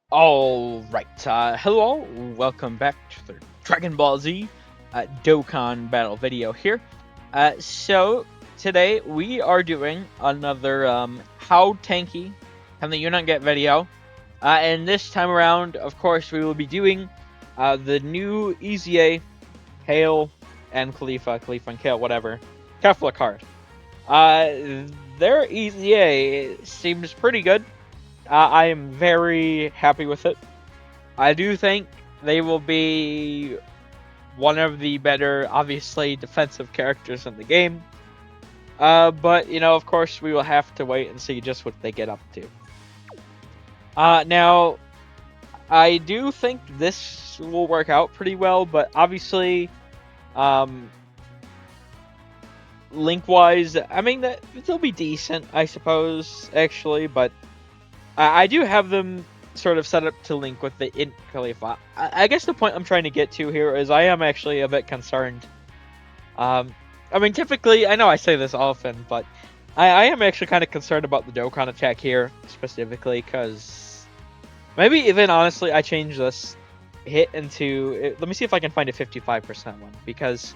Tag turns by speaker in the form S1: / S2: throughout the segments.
S1: Alright, hello, welcome back to the Dragon Ball Z Dokkan battle video here. So, today we are doing another How Tanky Can the Unit Get video. And this time around, of course, we will be doing the new EZA Kale and Khalifa and Kale, whatever, Kefla card. Their EZA seems pretty good. I am very happy with it. I do think they will be one of the better, obviously, defensive characters in the game. But, of course, we will have to wait and see just what they get up to. Now, I do think this will work out pretty well, but obviously, link-wise, I mean, they'll be decent, I suppose, actually, but I do have them sort of set up to link with the Int Khalifa. I guess the point I'm trying to get to here is I am actually a bit concerned. I mean, typically, I know I say this often, but I am actually kind of concerned about the Dokkan attack here, specifically, because maybe even honestly, I change this hit into... Let me see if I can find a 55% one, because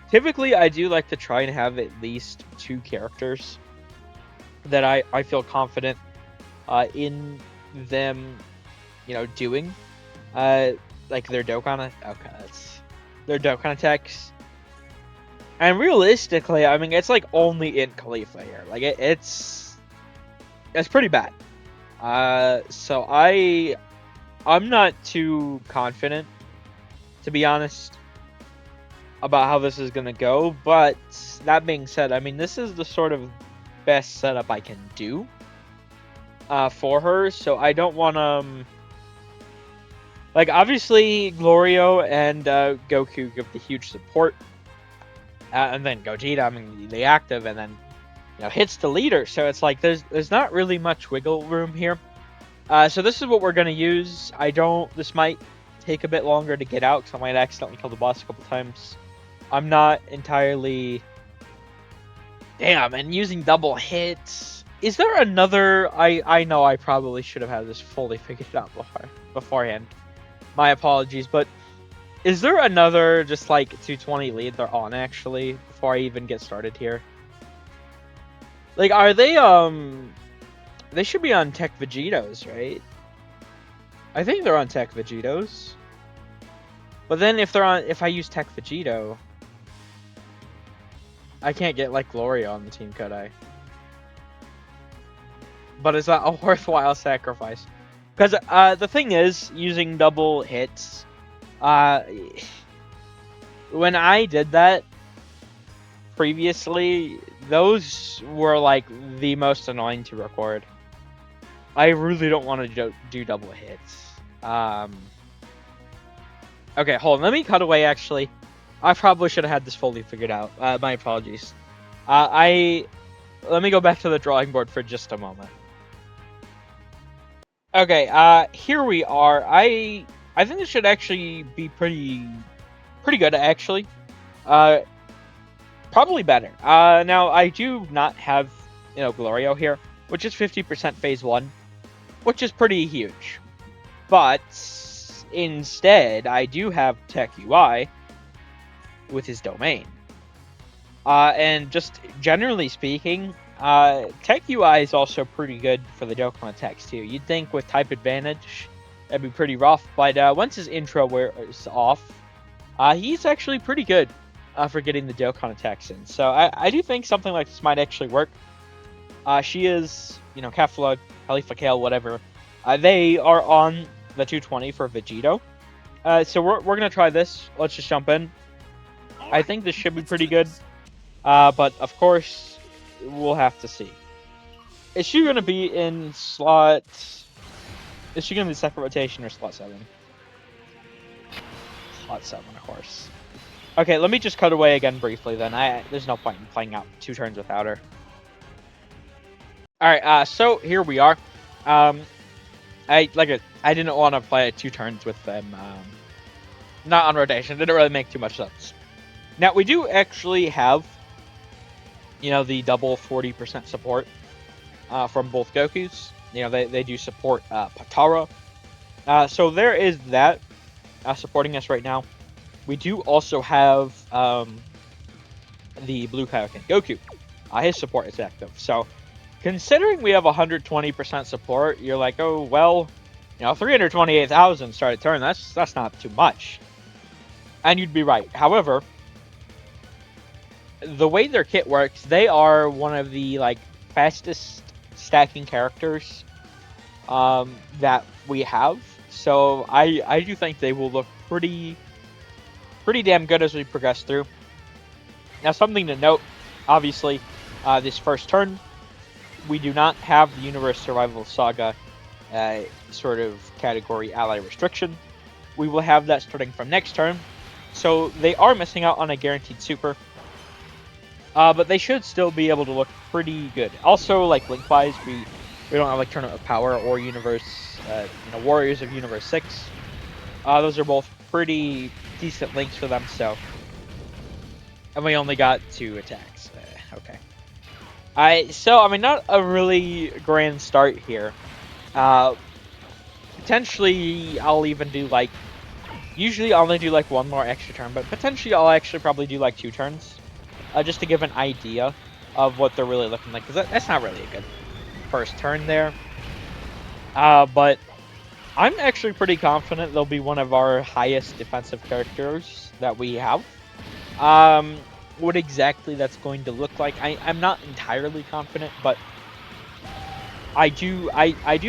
S1: typically I do like to try and have at least two characters that I feel confident in them, doing, like their Dokkan. Okay, that's their Dokkan attacks. And realistically, I mean, it's like only in Khalifa here. Like it's pretty bad. So I'm not too confident, to be honest, about how this is gonna go. But that being said, I mean, this is the sort of best setup I can do for her, so I don't want to... like, obviously, Glorio and Goku give the huge support, and then Gogeta, I mean, the active, and then, hits the leader, so it's like, there's not really much wiggle room here. So this is what we're going to use. This might take a bit longer to get out, because I might accidentally kill the boss a couple times. I'm not entirely... Damn, and using double hits... Is there another... I know I probably should have had this fully figured out beforehand. My apologies, but is there another just like 220 lead they're on actually before I even get started here? Like, are they they should be on Tech Vegetos, right? I think they're on Tech Vegetos. But then if I use Tech Vegeto, I can't get like Gloria on the team, could I? But is that a worthwhile sacrifice? Because the thing is, using double hits, when I did that previously, those were like the most annoying to record. I really don't want to do double hits. Okay, hold on. Let me cut away, actually. I probably should have had this fully figured out. My apologies. Let me go back to the drawing board for just a moment. Okay, here we are. I think this should actually be pretty good, actually. Probably better. Now, I do not have, Glorio here, which is 50% phase 1, which is pretty huge. But instead, I do have Tech UI with his domain. And just generally speaking, Tech UI is also pretty good for the Dokkan attacks too. You'd think with type advantage, that'd be pretty rough, but once his intro wears off, he's actually pretty good for getting the Dokkan attacks in. So I do think something like this might actually work. She is, Kefla, Khalifa Kale, whatever. They are on the 220 for Vegeto. So we're gonna try this. Let's just jump in. I think this should be pretty good. But of course, we'll have to see. Is she going to be in slot... Is she going to be second rotation or slot 7? Slot 7, of course. Okay, let me just cut away again briefly then. There's no point in playing out 2 turns without her. Alright, so here we are. I didn't want to play 2 turns with them. Not on rotation. Didn't really make too much sense. Now, we do actually have the double 40% support from both Gokus. They do support Patara So there is that supporting us right now. We do also have the Blue Kaioken Goku. His support is active. So considering we have 120% support, you're like, oh well, 328,000 started turn. That's not too much, and you'd be right. However, the way their kit works, they are one of the fastest stacking characters that we have. So I do think they will look pretty damn good as we progress through. Now, something to note, obviously, this first turn, we do not have the Universe Survival Saga sort of category ally restriction. We will have that starting from next turn. So they are missing out on a guaranteed super. But they should still be able to look pretty good. Also, link-wise, we don't have Tournament of Power or Universe, Warriors of Universe 6. Those are both pretty decent links for them, so. And we only got 2 attacks. Okay. Not a really grand start here. Potentially, I'll even do usually I'll only do one more extra turn, but potentially I'll actually probably do 2 turns. Just to give an idea of what they're really looking like, because that's not really a good first turn there. But I'm actually pretty confident they'll be one of our highest defensive characters that we have. What exactly that's going to look like, I'm not entirely confident, but I do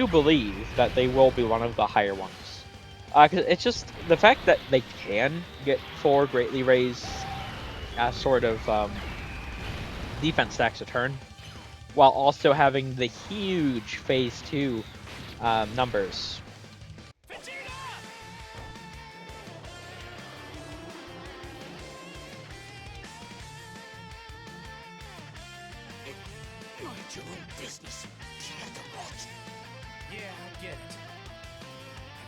S1: believe that they will be one of the higher ones. Because it's just the fact that they can get 4 greatly raised sort of defense stacks a turn, while also having the huge phase 2 numbers.
S2: Mind your own business. Yeah, I get it.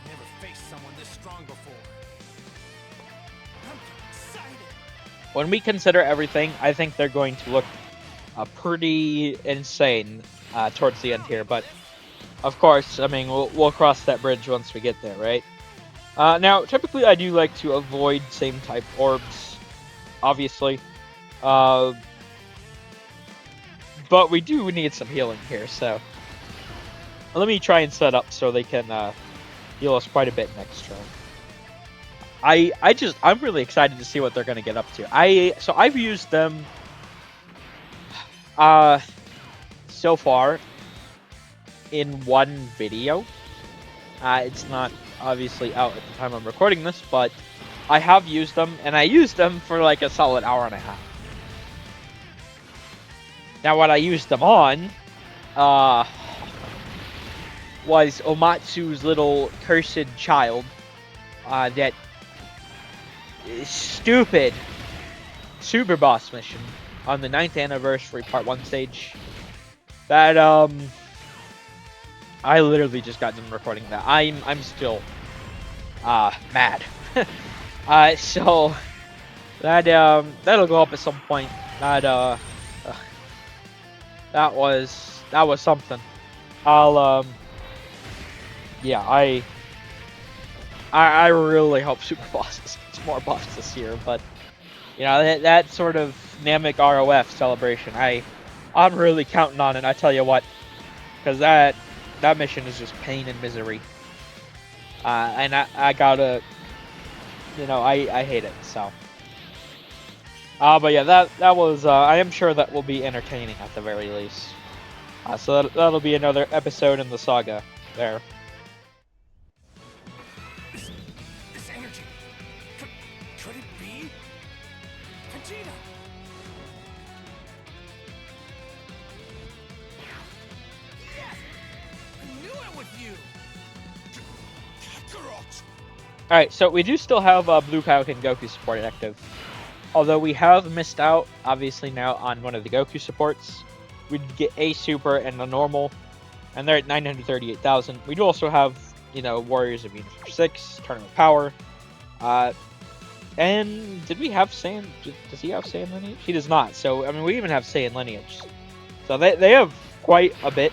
S2: I've never faced someone this strong before. I'm excited.
S1: When we consider everything, I think they're going to look pretty insane towards the end here. But of course, we'll cross that bridge once we get there, right? Now, typically I do like to avoid same type orbs, obviously. But we do need some healing here, so let me try and set up so they can heal us quite a bit next turn. I'm really excited to see what they're going to get up to. I've used them so far in one video. It's not obviously out at the time I'm recording this, but I have used them, and I used them for a solid hour and a half. Now, what I used them on was Omatsu's little cursed child. That stupid super boss mission on the 9th anniversary part 1 stage. That I literally just got done recording that. I'm still mad. So that'll go up at some point. That was something. I really hope Super Bosses gets more buffs this year, but that sort of Namek ROF celebration, I'm really counting on it. I tell you what, because that mission is just pain and misery, and I gotta, I hate it. So, but yeah, that was I am sure that will be entertaining at the very least. So that'll be another episode in the saga there.
S2: This energy. Could it be? Vegeta! Yes! I knew it was you! Kakarot!
S1: Alright, so we do still have Blue Kaioken Goku support active. Although we have missed out, obviously, now on one of the Goku supports. We'd get a super and a normal, and they're at 938,000. We do also have, Warriors of Universe 6, Tournament of Power. And did we have Saiyan? Does he have Saiyan lineage? He does not. So, we even have Saiyan lineage. So they have quite a bit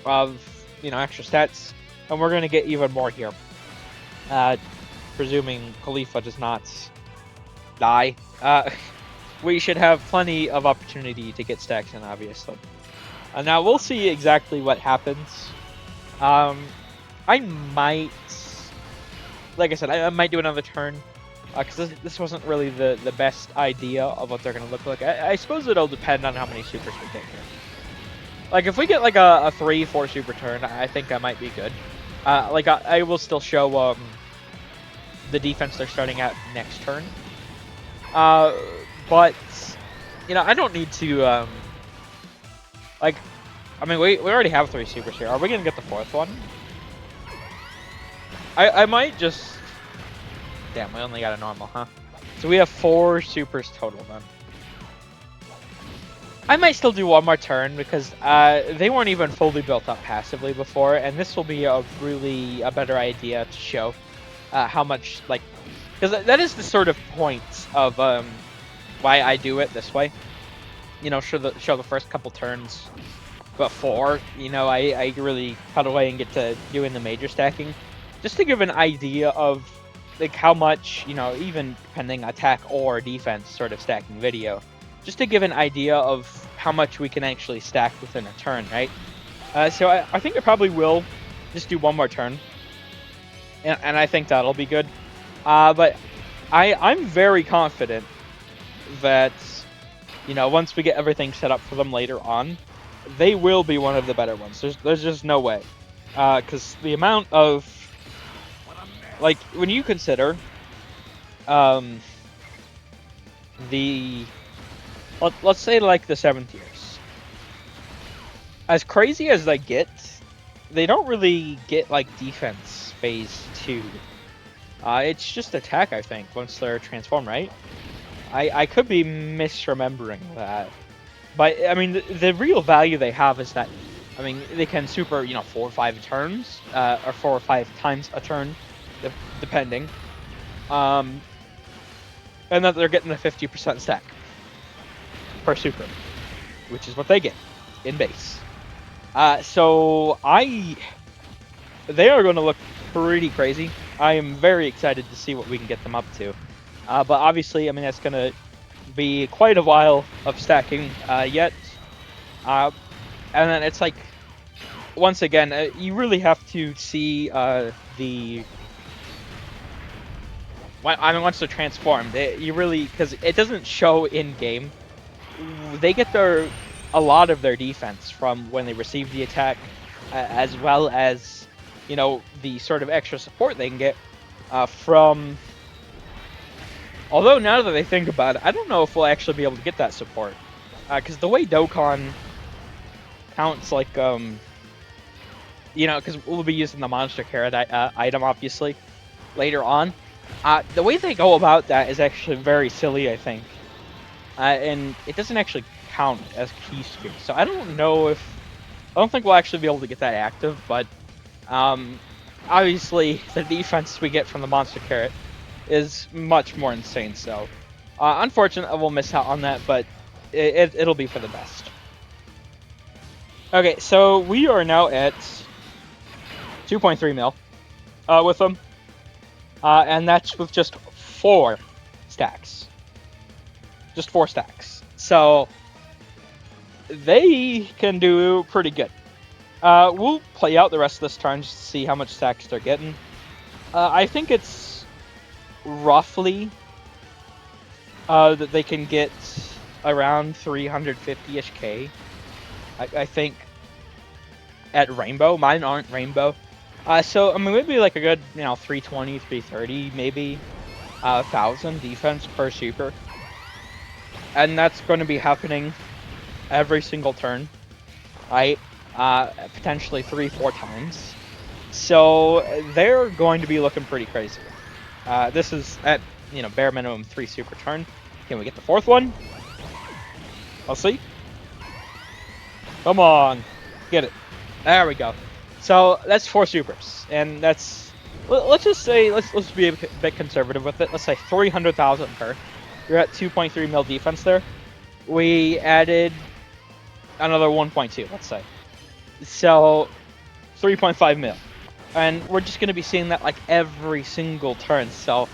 S1: of, extra stats. and we're gonna get even more here. Presuming Khalifa does not die. We should have plenty of opportunity to get stacks in, obviously. Now we'll see exactly what happens. I might, like I said, I might do another turn, because this wasn't really the best idea of what they're going to look like. I suppose it'll depend on how many supers we get here. Like, if we get like a 3-4 super turn, I think that might be good. Like, I will still show the defense they're starting at next turn. But, you know, I don't need to, like, I mean, we already have 3 supers here. Are we going to get the 4th one? I might just... Damn, we only got a normal, huh? So we have 4 supers total then. I might still do one more turn because they weren't even fully built up passively before, and this will be a better idea to show how much, like... Because that is the sort of point of why I do it this way. You know, show the first couple turns before, you know, I really cut away and get to doing the major stacking. Just to give an idea of, like, how much, you know, even depending attack or defense sort of stacking video. Just to give an idea of how much we can actually stack within a turn, right? So I think I probably will just do one more turn. And I think that'll be good. But I'm very confident that, you know, once we get everything set up for them later on, they will be one of the better ones. There's just no way. Because the amount of... Like, when you consider let's say, like, the 7th tiers. As crazy as they get, they don't really get, like, defense phase 2. It's just attack, I think, once they're transformed, right? I could be misremembering that. But, I mean, the real value they have is that, I mean, they can super, you know, 4 or 5 turns, or 4 or 5 times a turn, depending. And that they're getting a 50% stack per super, which is what they get in base. So they are going to look pretty crazy. I am very excited to see what we can get them up to. But obviously, I mean, that's going to be quite a while of stacking yet. And then it's like, once again, you really have to see once they're transformed, you really, because it doesn't show in game. They get a lot of their defense from when they receive the attack, as well as, you know, the sort of extra support they can get from. Although now that I think about it, I don't know if we'll actually be able to get that support, because the way Dokkan counts, like, you know, because we'll be using the monster carrot item obviously later on. The way they go about that is actually very silly, I think. And it doesn't actually count as key sphere. So I don't think we'll actually be able to get that active, but obviously the defense we get from the monster carrot is much more insane. So unfortunately we'll miss out on that, but it'll be for the best. Okay, so we are now at 2.3 mil with them. And that's with just 4 stacks. Just 4 stacks. So they can do pretty good. We'll play out the rest of this turn just to see how much stacks they're getting. I think it's roughly that they can get around 350-ish K. I think at Rainbow. Mine aren't Rainbow. So, I mean, maybe like a good, you know, 320, 330, maybe 1,000 defense per super. And that's going to be happening every single turn, right? Potentially 3-4 times. So, they're going to be looking pretty crazy. This is at, you know, bare minimum 3 super turn. Can we get the 4th one? Let's see. Come on. Get it. There we go. So that's 4 supers, and that's, let's just say, let's be a bit conservative with it. Let's say 300,000 per. You're at 2.3 mil defense there. We added another 1.2, let's say. So 3.5 mil. And we're just going to be seeing that like every single turn. So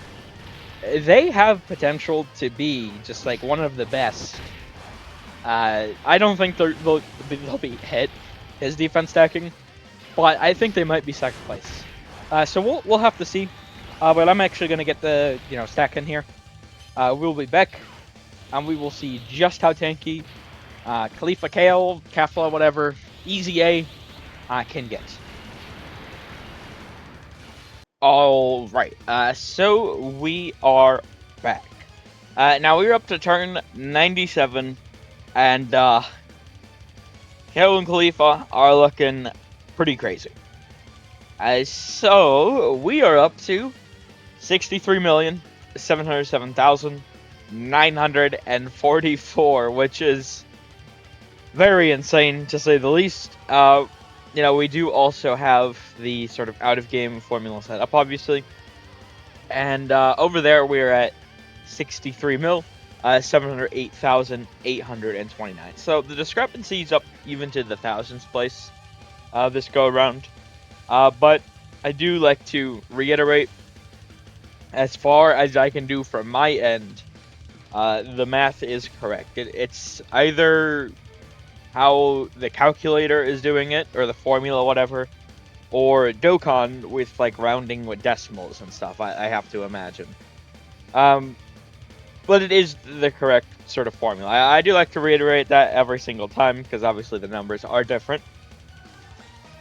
S1: they have potential to be just like one of the best. I don't think they'll be hit his defense stacking, but I think they might be second place. So we'll have to see. But I'm actually going to get the stack in here. We'll be back, and we will see just how tanky Khalifa Kale, Kefla, whatever, EZA can get. All right. So we are back. Now we're up to turn 97, and Kale and Khalifa are looking pretty crazy. So we are up to 63,707,944, which is very insane to say the least. We do also have the sort of out of game formula set up, obviously. And over there, we're at 63 mil, 708,829. So the discrepancy is up even to the thousands place this go around. But I do like to reiterate, as far as I can do from my end, the math is correct. It's either how the calculator is doing it, or the formula, whatever, or Dokkan with like rounding with decimals and stuff, I have to imagine. But it is the correct sort of formula. I do like to reiterate that every single time, because obviously the numbers are different.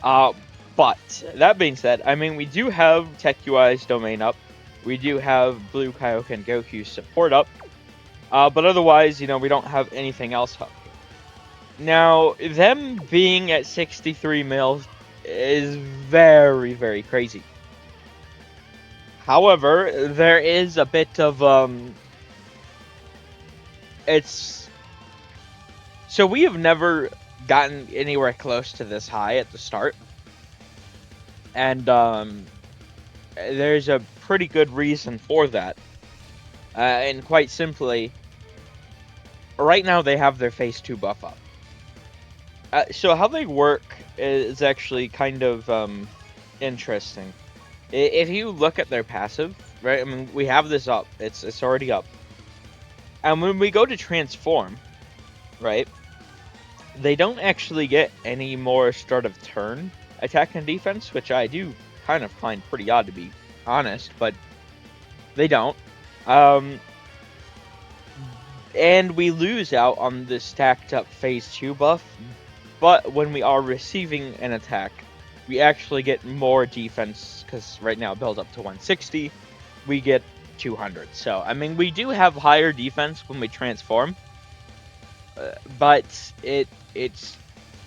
S1: But that being said, I mean, we do have TechUI's domain up. We do have Blue Kaioken Goku support up. But otherwise, we don't have anything else up here. Now, them being at 63 mils is very, very crazy. However, there is a bit of, so we have never gotten anywhere close to this high at the start. And, there's a pretty good reason for that. And quite simply, right now they have their phase 2 buff up. So how they work is actually kind of interesting. If you look at their passive, right? I mean, we have this up. It's already up. And when we go to transform, right? They don't actually get any more start of turn attack and defense, which I do kind of find pretty odd, to be honest, but they don't. And we lose out on the stacked up phase 2 buff, but when we are receiving an attack, we actually get more defense, because right now it builds up to 160, we get 200. So, I mean, we do have higher defense when we transform, but it's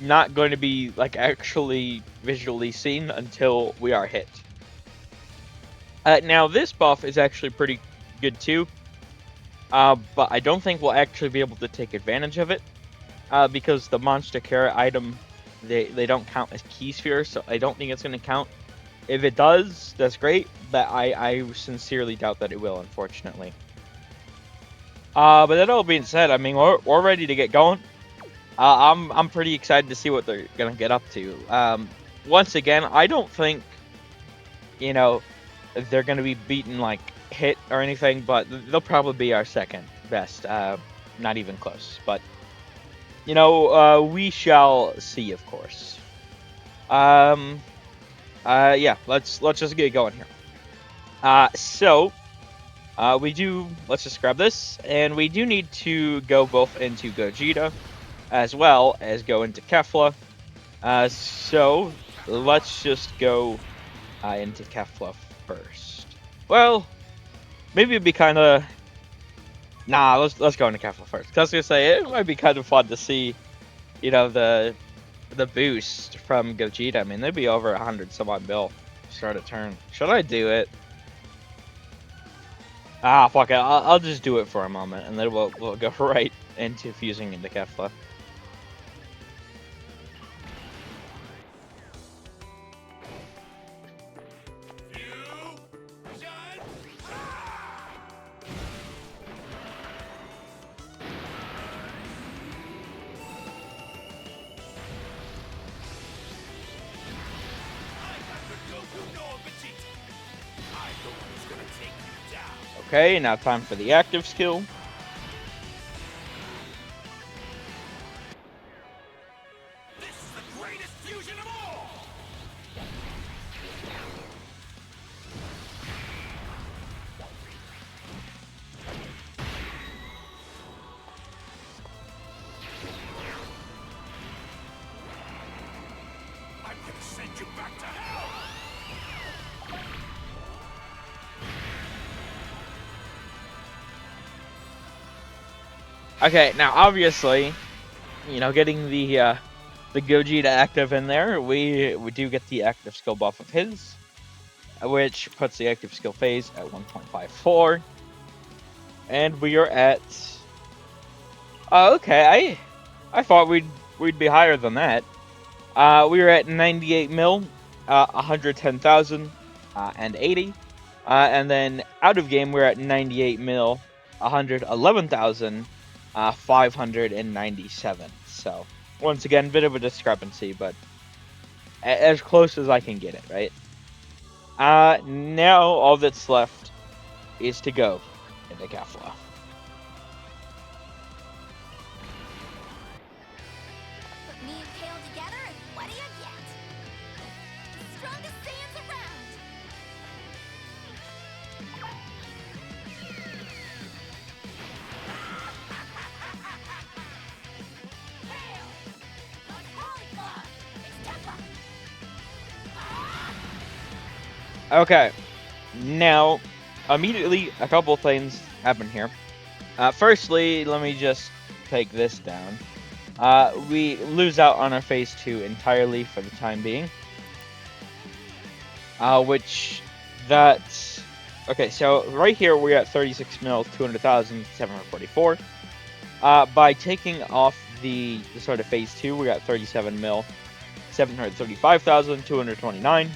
S1: not going to be like actually visually seen until we are hit. Now, this buff is actually pretty good too, but I don't think we'll actually be able to take advantage of it, because the Monster Carrot item, they don't count as Key Sphere, so I don't think it's going to count. If it does, that's great, but I sincerely doubt that it will, unfortunately. But that all being said, I mean, we're ready to get going. I'm pretty excited to see what they're going to get up to. Once again, I don't think, they're going to be beaten like hit or anything, but they'll probably be our second best. Not even close, but we shall see, of course. Yeah, let's just get going here. Let's just grab this, and we do need to go both into Gogeta as well as go into Kefla. So let's just go into Kefla first. Well, maybe it'd be kind of... Nah, let's go into Kefla first. Cause I was gonna say it might be kind of fun to see, the boost from Gogeta. I mean, they'd be over 100 some odd bill start a turn. Should I do it? Ah, fuck it. I'll just do it for a moment, and then we'll go right into fusing into Kefla. Okay, now time for the active skill.
S2: This is the greatest fusion of all! I'm gonna send you back to hell!
S1: Okay, now obviously, you know, getting the Gogeta active in there, we do get the active skill buff of his, which puts the active skill phase at 1.54, and we are at. Okay, I thought we'd be higher than that. We were at 98 mil, 110,000, and 80. And then out of game, we're at 98 mil, 111,000, 597. So, once again, bit of a discrepancy, but as close as I can get it, right? Now all that's left is to go into Kefla.
S3: Put me and Kale together, and what do you get? The strongest Saiyans around! Kale! Not Lollipop! It's Kefla!
S1: Okay, now immediately a couple things happen here. Firstly, let me just take this down. We lose out on our phase 2 entirely for the time being. Which that's okay. So right here we're at 36 mil, 200,000, 744. By taking off the sort of phase 2, we're at 37 mil, 735,000, 229.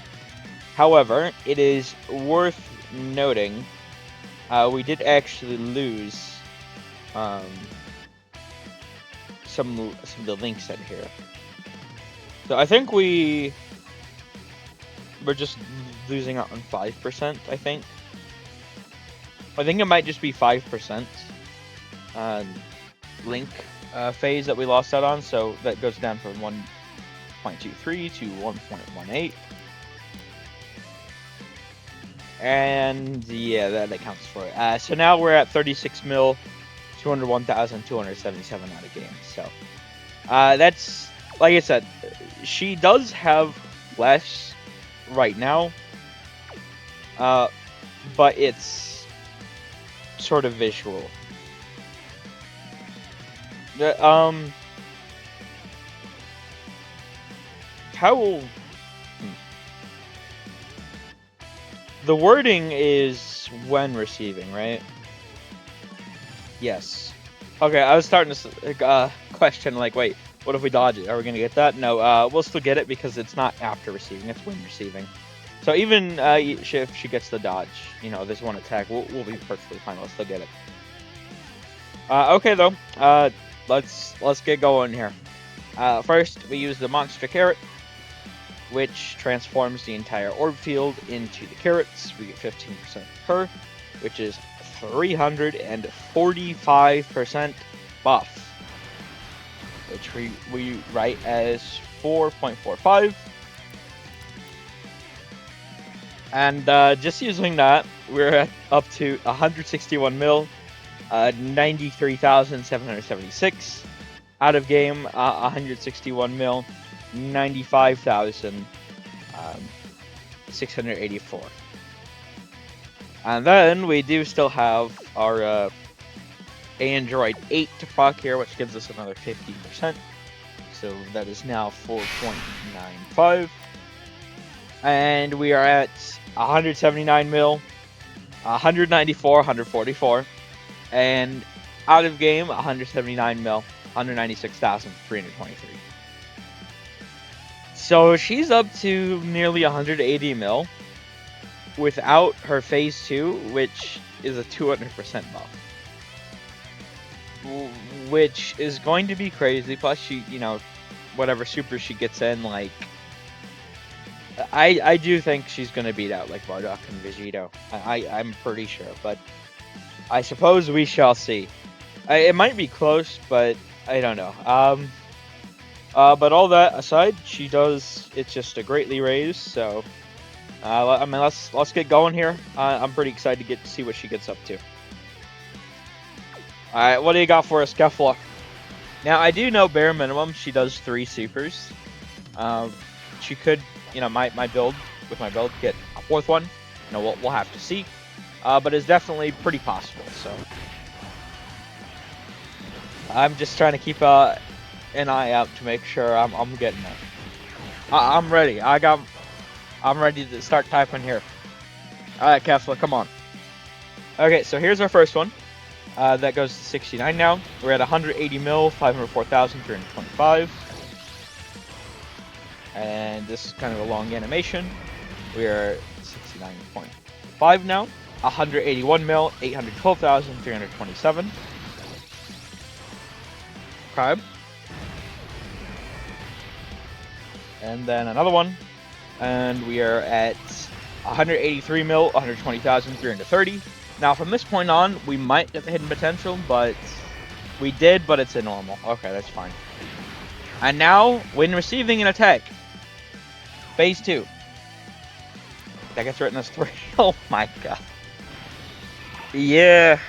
S1: However, it is worth noting we did actually lose some of the links in here. So I think we're just losing out on 5%, I think. I think it might just be 5% link phase that we lost out on, so that goes down from 1.23 to 1.18. And yeah, that accounts for it. So now we're at 36 mil, 201,277 out of game. So that's, like I said, she does have less right now, but it's sort of visual. How the wording is when receiving, right? Yes. Okay, I was starting to question, like, wait, what if we dodge it? Are we going to get that? No, we'll still get it because it's not after receiving, it's when receiving. So even if she gets the dodge, you know, this one attack, we'll be perfectly fine. We'll still get it. Okay, though. Let's get going here. First, we use the Monster Carrot, which transforms the entire orb field into the carrots. We get 15% per, which is 345% buff, which we write as 4.45. And just using that, we're up to 161 mil, 93,776. Out of game, 161 mil, 95,684. And then we do still have our Android 8 to proc here, which gives us another 50%. So that is now 4.95. And we are at 179 mil, 194, 144. And out of game, 179 mil, 196,323. So she's up to nearly 180 mil without her phase 2, which is a 200% buff. Which is going to be crazy. Plus, she, you know, whatever super she gets in, like, I do think she's going to beat out, like, Bardock and Vegito. I'm pretty sure, but I suppose we shall see. It might be close, but I don't know. But all that aside, she does. It's just a greatly raised. So, I mean, let's get going here. I'm pretty excited to get to see what she gets up to. All right, what do you got for us, Kefla? Now, I do know bare minimum she does 3 supers. She could, my build with my build get a 4th one. We'll have to see. But it's definitely pretty possible. So I'm just trying to keep an eye out to make sure I'm getting it. I'm ready. I'm ready to start typing here. All right, Kefla, come on. Okay, so here's our first one. That goes to 69 now. We're at 180 mil, 504,325. And this is kind of a long animation. We're 69.5 now. 181 mil, 812,327. Okay. And then another one. And we are at 183 mil, 120,330. Now, from this point on, we might get the hidden potential, but we did, but it's a normal. Okay, that's fine. And now, when receiving an attack, phase 2. That gets written as 3. Oh my god. Yeah.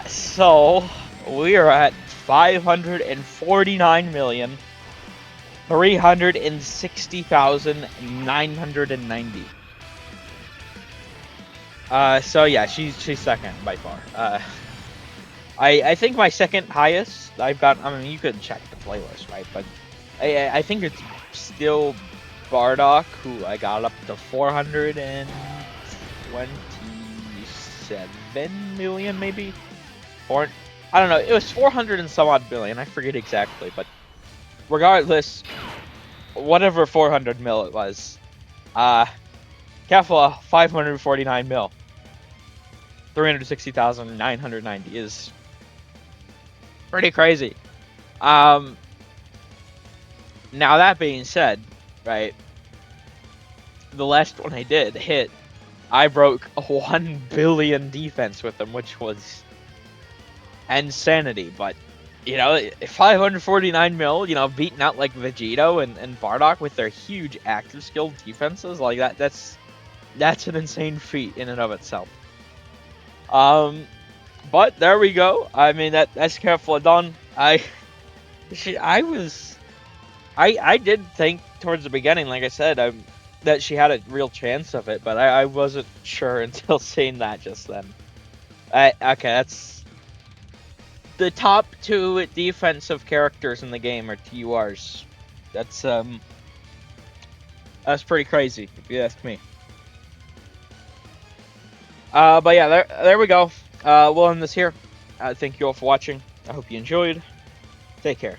S1: So, we are at 549,360,990. So yeah, she's second by far. I think my second highest I've got. I mean, you could check the playlist, right? But I think it's still Bardock, who I got up to 427 million, maybe. Or I don't know. It was 400 and some odd billion. I forget exactly, but regardless, whatever 400 mil it was, Kefla 549 mil. 360,990 is pretty crazy. Now that being said, right, the last one I did hit, I broke 1 billion defense with them, which was insanity. But 549 mil, beating out like Vegito and Bardock with their huge active skill defenses like that. That's an insane feat in and of itself. But there we go. I mean, that's Kefla done. I did think towards the beginning, like I said, that she had a real chance of it, but I wasn't sure until seeing that just then. Okay, that's the top 2 defensive characters in the game are TURs. That's pretty crazy if you ask me. But yeah, there we go. We'll end this here. Thank you all for watching. I hope you enjoyed. Take care.